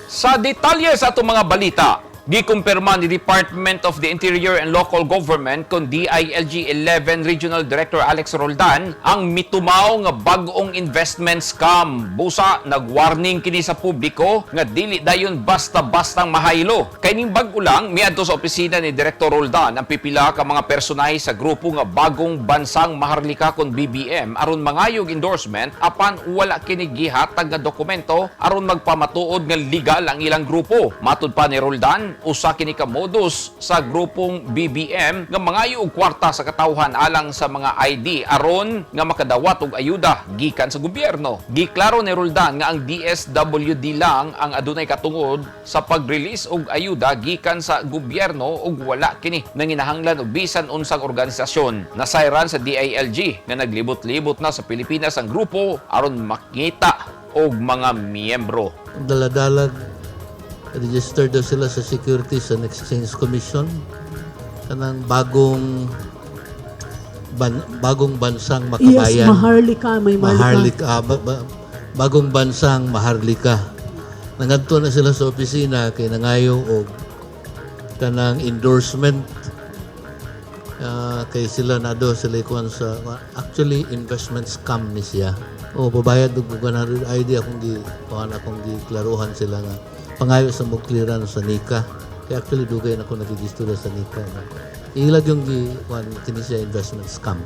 Sa detalye sa itong mga balita, gikumpirma ni Department of the Interior and Local Government kung DILG 11 Regional Director Alex Roldan ang mitumaw nga bag-ong investment scam. Busa, nagwarning kini sa publiko nga dili dayon basta-bastang mahaylo. Kayning bag-o lang, miadto sa opisina ni Director Roldan ang pipila ka mga personahe sa grupo nga bagong bansang Maharlika kon BBM aron mangayog endorsement apan wala kini gihatag nga dokumento aron magpamatuod nga legal ang ilang grupo. Matud pa ni Roldan, usa kini ka modus sa grupong BBM nga mangayo og kwarta sa katawhan alang sa mga ID aron nga makadawat og ayuda gikan sa gobyerno. Giklaro ni Roldan nga ang DSWD lang ang adunay katungod sa pag-release og ayuda gikan sa gobyerno ug wala kini nanginahanglan og bisan unsang organisasyon. Nasayran sa DILG nga naglibot-libot na sa Pilipinas ang grupo aron makita og mga miyembro. Daladalag, registered daw sila sa Securities and Exchange Commission. Kanang bagong bansang makabayan. Yes, Maharlika, may Maharlika. Bagong bansang Maharlika. Nangadto na sila sa opisina kay nangayo og kanang endorsement. Kay sila na do sila kuan sa actually investment scam ni siya. O babayad og 100 ID akong klaruhan sila nga pangayo sa mong clearance sa NICA. Kaya actually dugay na ako nagigistura sa NICA. Ilag yung kini siya investment scam.